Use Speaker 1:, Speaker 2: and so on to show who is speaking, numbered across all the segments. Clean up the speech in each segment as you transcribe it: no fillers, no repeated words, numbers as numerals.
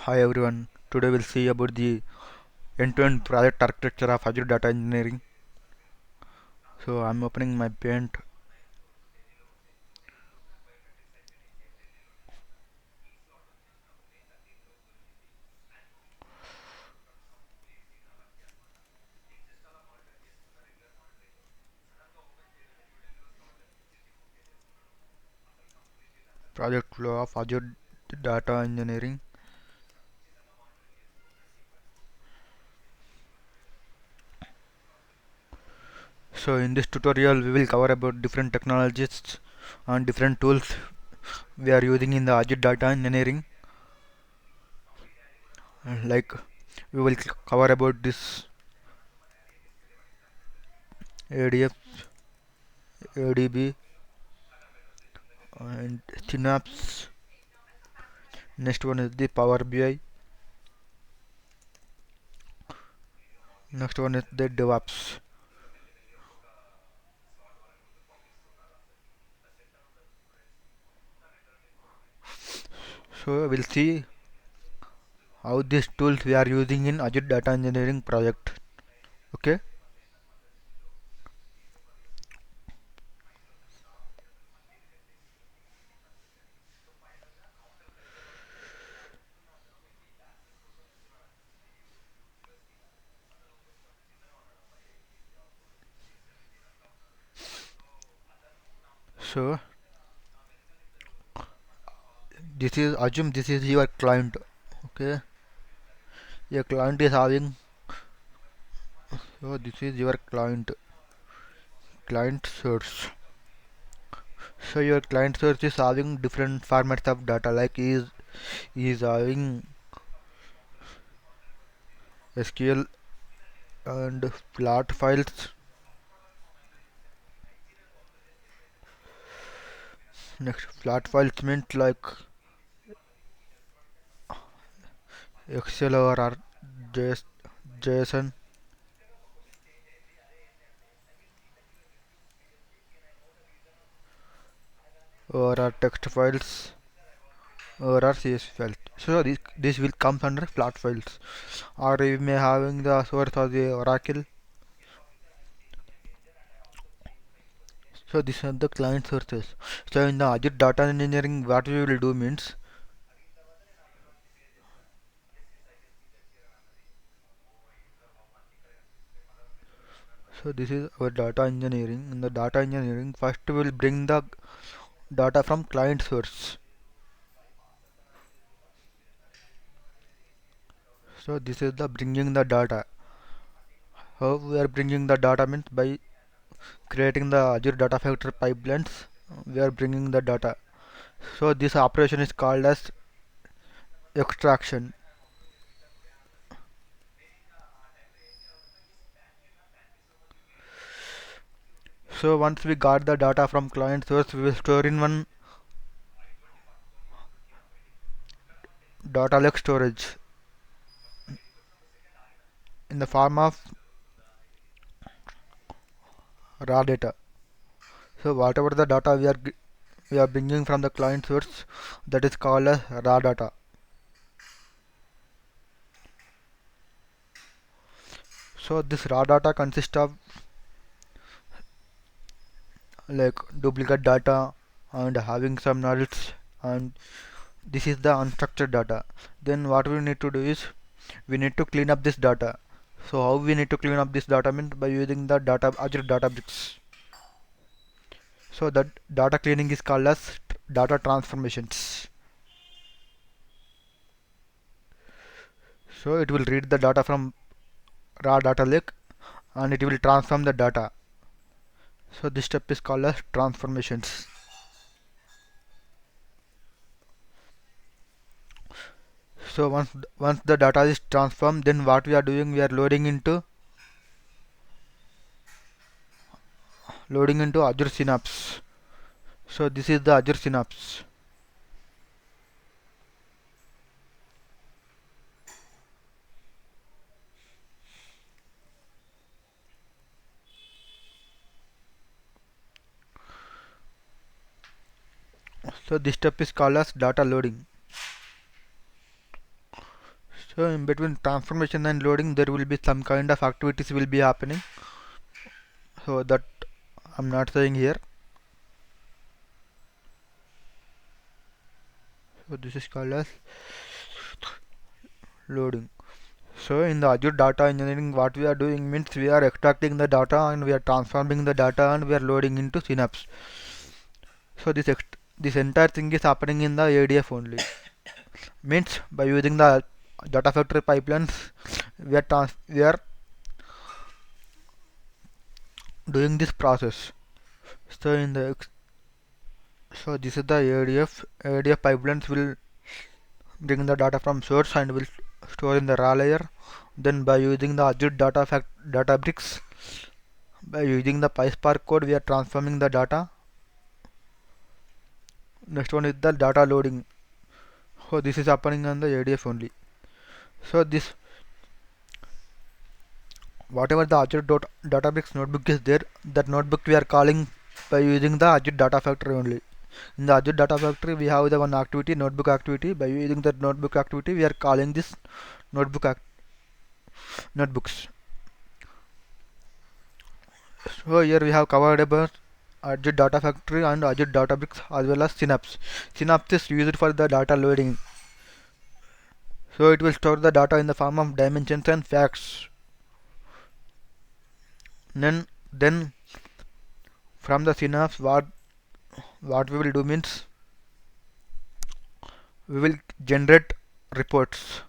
Speaker 1: Hi everyone, today we'll see about the end-to-end project architecture of Azure Data Engineering. So I'm opening my Paint. Project flow of Azure Data Engineering. So in this tutorial we will cover about different technologies and different tools we are using in the Azure Data Engineering. Like we will cover about this ADF ADB and SYNAPSE. Next one is the Power BI. Next one is the DevOps. So we'll see how these tools we are using in Azure Data Engineering project. Okay. So this is assume this is your client. Okay. Your client is having, so this is your client source. So your client source is having different formats of data, like is having SQL and plot files. Next, plot files meant like Excel or JS, JSON or text files or CSV files. So this will come under plot files. Or you may having the source of the Oracle. So these are the client sources. So in the Azure Data Engineering, what we will do means, so this is our data engineering. In the data engineering, first we will bring the data from client source. So this is the bringing the data. How we are bringing the data means by creating the Azure Data Factory pipelines. We are bringing the data. So this operation is called as extraction. So once we got the data from client source, we will store in one data lake storage in the form of raw data. So whatever the data we are bringing from the client source, that is called as raw data. So this raw data consists of like duplicate data and having some nulls, and this is the unstructured data. Then what we need to do is we need to clean up this data. So how we need to clean up this data means by using the data Azure Databricks. So that data cleaning is called as data transformations. So it will read the data from raw data lake and it will transform the data. So this step is called as transformations. So once the data is transformed, then what we are doing, we are loading into Azure Synapse. So this is the Azure Synapse. So this step is called as data loading. So in between transformation and loading there will be some kind of activities will be happening, so that I'm not saying here. So this is called as loading. So in the Azure Data Engineering, what we are doing means we are extracting the data and we are transforming the data and we are loading into Synapse. So this entire thing is happening in the ADF only. Means by using the data factory pipelines, we are doing this process. So this is the ADF. ADF pipelines will bring the data from source and will store in the raw layer. Then by using the Azure Databricks, by using the PySpark code, we are transforming the data. Next one is the data loading. So this is happening on the ADF only. So this whatever the Azure Databricks notebook is there, that notebook we are calling by using the Azure Data Factory only. In the Azure Data Factory, we have the one activity, notebook activity. By using that notebook activity, we are calling this notebooks. So here we have covered about Azure Data Factory and Azure Databricks as well as Synapse. Synapse is used for the data loading. So it will store the data in the form of dimensions and facts. Then from the Synapse, what we will do means we will generate reports.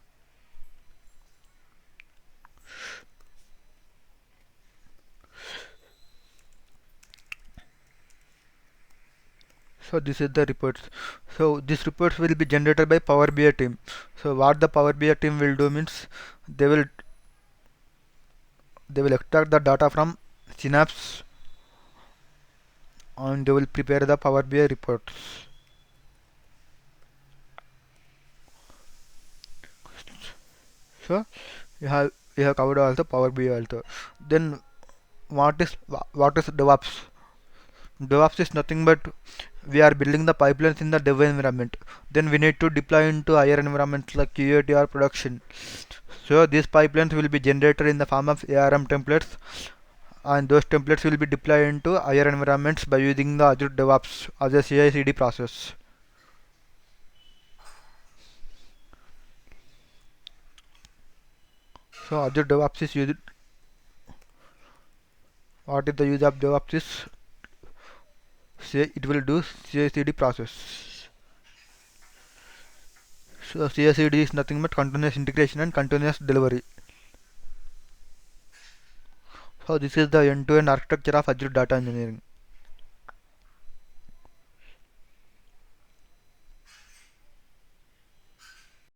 Speaker 1: So this is the reports. So these reports will be generated by Power BI team. So what the Power BI team will do means they will extract the data from Synapse and they will prepare the Power BI reports. So we have covered also Power BI also. Then what is DevOps? DevOps is nothing but we are building the pipelines in the dev environment. Then we need to deploy into higher environments like QAT or production. So these pipelines will be generated in the form of ARM templates, and those templates will be deployed into higher environments by using the Azure DevOps as a CI/CD process. So Azure DevOps is used. What is the use of DevOps is it will do CI/CD process. So CI/CD is nothing but continuous integration and continuous delivery. So this is the end-to-end architecture of Azure Data Engineering.